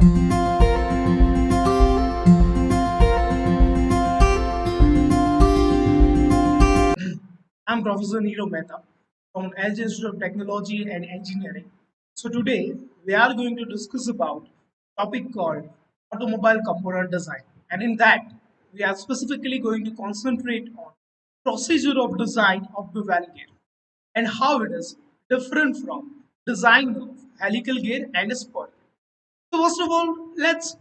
I'm Professor Neerav Mehta from LG Institute of Technology and Engineering. So today we are going to discuss about a topic called automobile component design. And in that, we are specifically going to concentrate on procedure of design of bevel gear and how it is different from design of helical gear and spur. So first of all, let's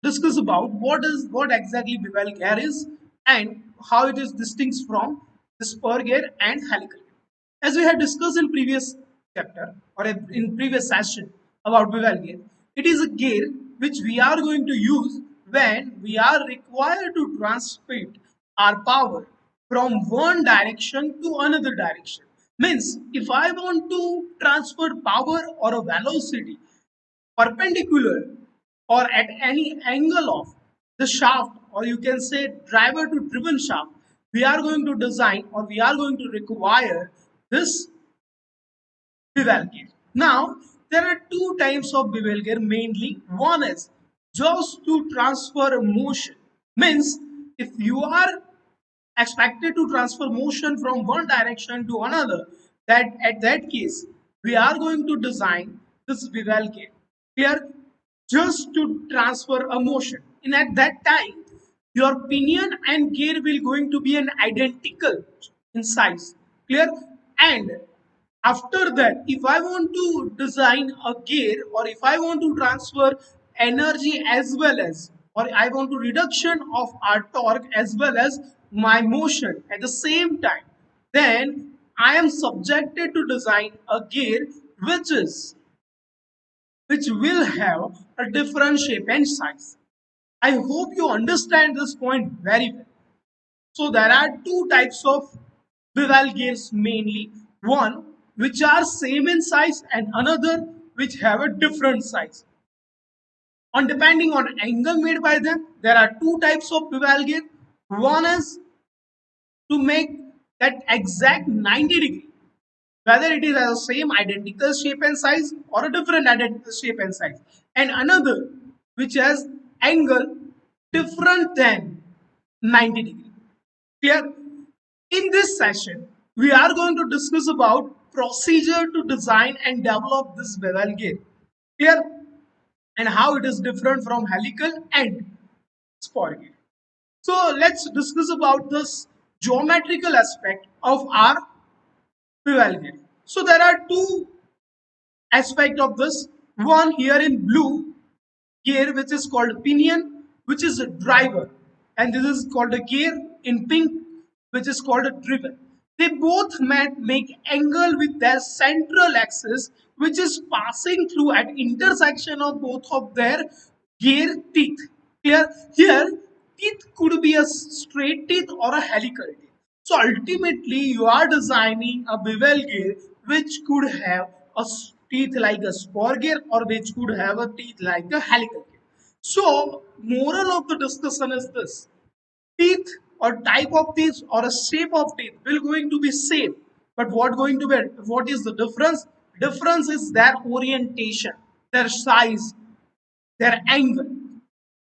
discuss about what exactly bevel gear is and how it is distinct from the spur gear and helical gear. As we had discussed in previous chapter or in previous session about bevel gear, it is a gear which we are going to use when we are required to transmit our power from one direction to another direction. Means if I want to transfer power or a velocity perpendicular or at any angle of the shaft, or you can say driver to driven shaft, we are going to design or we are going to require this bevel gear. Now there are two types of bevel gear mainly. One is just to transfer motion, means if you are expected to transfer motion from one direction to another, that at that case we are going to design this bevel gear clear, just to transfer a motion. And at that time your pinion and gear will going to be an identical in size, clear. And after that, if I want to design a gear or if I want to transfer energy as well as, or I want to reduction of our torque as well as my motion at the same time, then I am subjected to design a gear which is which will have a different shape and size. I hope you understand this point very well. So there are two types of bevel gears mainly. One which are same in size and another which have a different size. On depending on angle made by them, there are two types of bevel gear. One is to make that exact 90-degree, whether it is a same identical shape and size or a different identical shape and size. And another which has angle different than 90-degree. Clear? In this session, we are going to discuss about procedure to design and develop this bevel gear. Clear? And how it is different from helical and spur gear. So let's discuss about this geometrical aspect of our bevel gear. So there are two aspects of this. One here in blue gear which is called pinion, which is a driver, and this is called a gear in pink which is called a driven. They both make angle with their central axis which is passing through at intersection of both of their gear teeth. Clear? Here teeth could be a straight teeth or a helical teeth. So ultimately you are designing a bevel gear which could have a teeth like a spur gear or which could have a teeth like a helical gear. So moral of the discussion is this: teeth or type of teeth or a shape of teeth will going to be same, but what is the difference? Difference is their orientation, their size, their angle.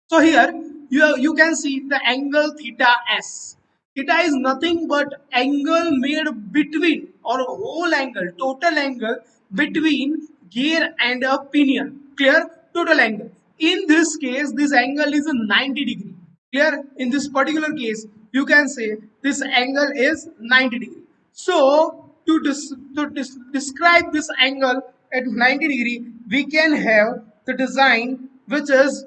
So here you can see the angle theta s. Theta is nothing but angle made between or whole angle, total angle between gear and a pinion. Clear? Total angle. In this case, this angle is a 90-degree. Clear? In this particular case, you can say this angle is 90-degree. So to describe this angle at 90-degree, we can have the design which is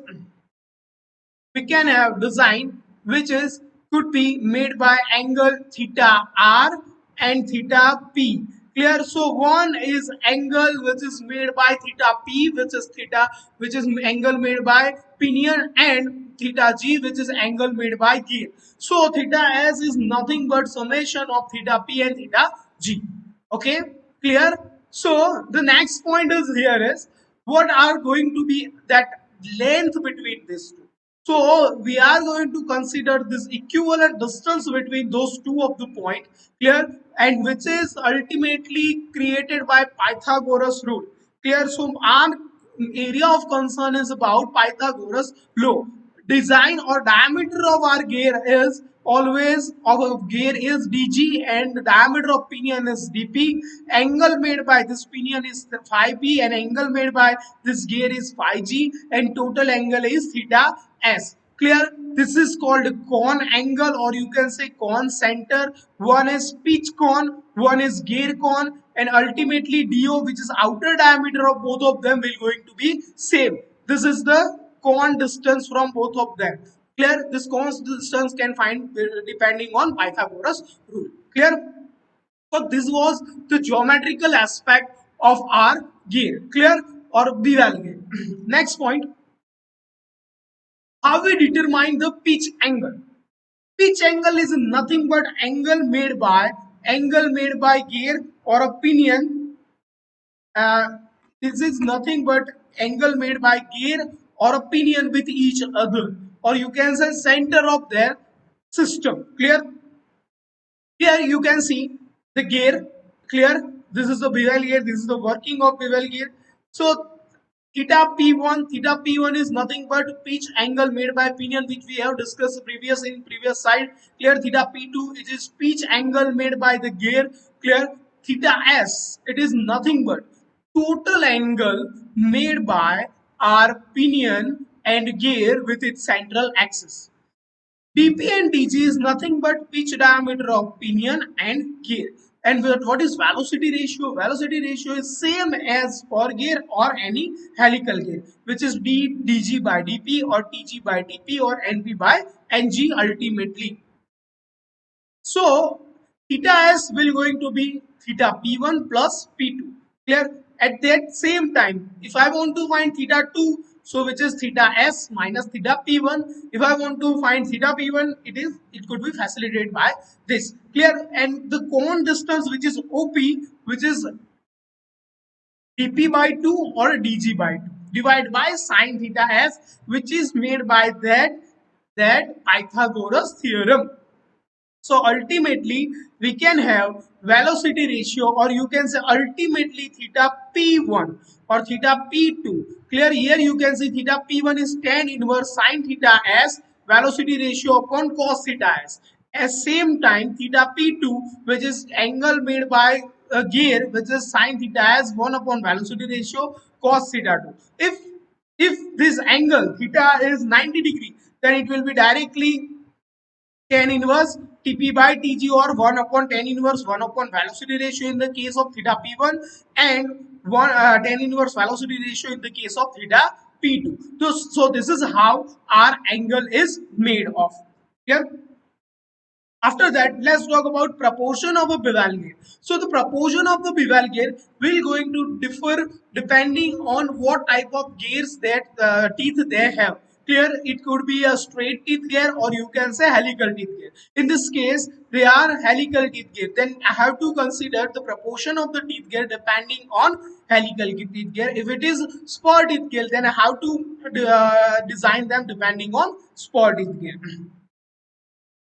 we can have design which is could be made by angle theta r and theta p. Clear? So one is angle which is made by theta p, which is theta, which is angle made by pinion, and theta g, which is angle made by gear. So theta s is nothing but summation of theta p and theta g. Okay, clear? So the next point is here is what are going to be that length between these two. So we are going to consider this equivalent distance between those two of the point, clear, and which is ultimately created by Pythagoras rule. Clear? So our area of concern is about Pythagoras law. Design or diameter of our gear is always of a gear is dg and the diameter of pinion is dp. Angle made by this pinion is phi p and angle made by this gear is phi g and total angle is theta s. Clear? This is called cone angle, or you can say cone center. One is pitch cone, one is gear cone, and ultimately do, which is outer diameter of both of them, will going to be same. This is the cone distance from both of them. Clear? This cone distance can find depending on Pythagoras rule. Clear? So this was the geometrical aspect of our gear. Clear? Or bevel gear. Next point, how we determine the pitch angle. Pitch angle is nothing but angle made by gear or a pinion. Uh, this is nothing but angle made by gear or a pinion with each other, or you can say center of their system. Clear? Here you can see the gear. Clear? This is the bevel gear. This is the working of bevel gear. So theta p1 is nothing but pitch angle made by pinion, which we have discussed previous slide. Clear? Theta p2, it is pitch angle made by the gear. Clear? Theta s, it is nothing but total angle made by our pinion and gear with its central axis. dp and dg is nothing but pitch diameter of pinion and gear. And what is velocity ratio? Velocity ratio is same as for gear or any helical gear, which is dg by dp or tg by dp or np by ng ultimately. So theta s will going to be theta p1 plus p2. Clear? At that same time, if I want to find theta 2, so which is theta s minus theta p1. If I want to find theta p1, it could be facilitated by this. Clear? And the cone distance, which is op, which is dp by 2 or dg by 2 divided by sine theta s, which is made by that Pythagoras theorem. So ultimately, we can have velocity ratio, or you can say ultimately theta p1 or theta p2. Clear? Here you can see theta p1 is tan inverse sine theta s velocity ratio upon cos theta s. At same time, theta p2, which is angle made by a gear, which is sine theta s 1 upon velocity ratio cos theta 2. If this angle theta is 90 degree, then it will be directly tan inverse Tp by Tg, or 1 upon tan inverse 1 upon velocity ratio in the case of theta P1, and 1 tan inverse velocity ratio in the case of theta P2. So this is how our angle is made of. Clear? After that, let's talk about proportion of a bevel gear. So the proportion of the bevel gear will going to differ depending on what type of gears that teeth they have. Clear? It could be a straight teeth gear, or you can say helical teeth gear. In this case, they are helical teeth gear. Then I have to consider the proportion of the teeth gear depending on helical teeth gear. If it is spur teeth gear, then I have to design them depending on spur teeth gear.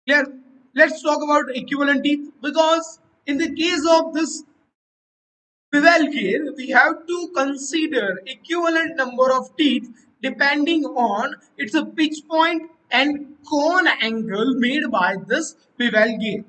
Clear? Let's talk about equivalent teeth, because in the case of this bevel gear, we have to consider equivalent number of teeth depending on its a pitch point and cone angle made by this bevel gear.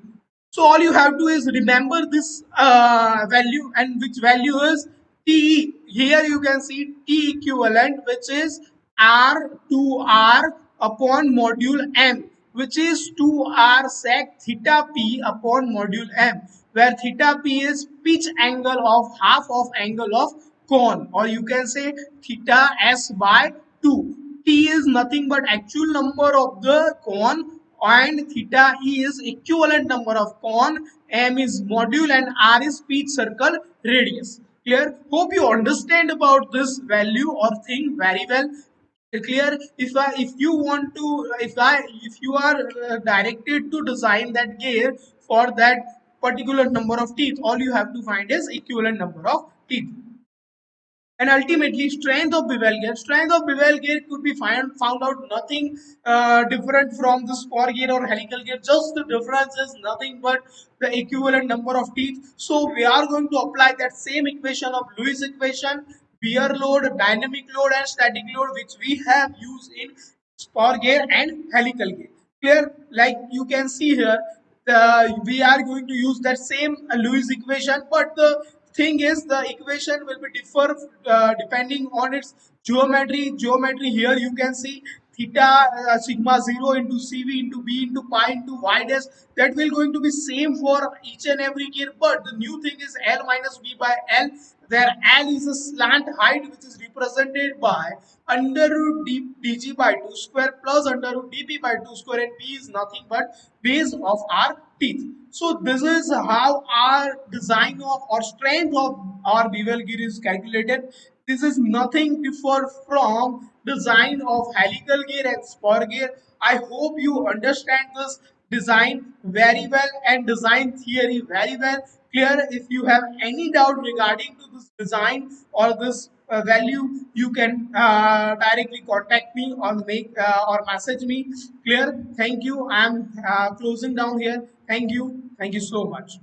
So all you have to is remember this value, and which value is T. Here you can see T equivalent, which is R2R upon module M, which is 2R sec theta P upon module M, where theta P is pitch angle of half of angle of cone, or you can say theta S by 2. T is nothing but actual number of the cone, and theta E is equivalent number of cone, M is module, and R is pitch circle radius. Clear? Hope you understand about this value or thing very well. Clear? If you want to, if you are directed to design that gear for that particular number of teeth, all you have to find is equivalent number of teeth. And ultimately, strength of bevel gear could be found out nothing different from the spur gear or helical gear. Just the difference is nothing but the equivalent number of teeth. So we are going to apply that same equation of Lewis equation. bear load, dynamic load, and static load, which we have used in spur gear and helical gear. Clear? Like you can see here, we are going to use that same Lewis equation, but the thing is the equation will be differ depending on its geometry. Geometry here you can see theta sigma 0 into cv into b into pi into y dash, that will going to be same for each and every gear, but the new thing is L minus b by L, where L is a slant height which is represented by under root dg by 2 square plus under root dp by 2 square, and p is nothing but base of our teeth. So this is how our design of or strength of our bevel gear is calculated. This is nothing differ from design of helical gear and spur gear. I hope you understand this design very well and design theory very well. Clear? If you have any doubt regarding to this design or this value, you can directly contact me or make or message me. Clear? Thank you. I'm closing down here. Thank you. Thank you so much.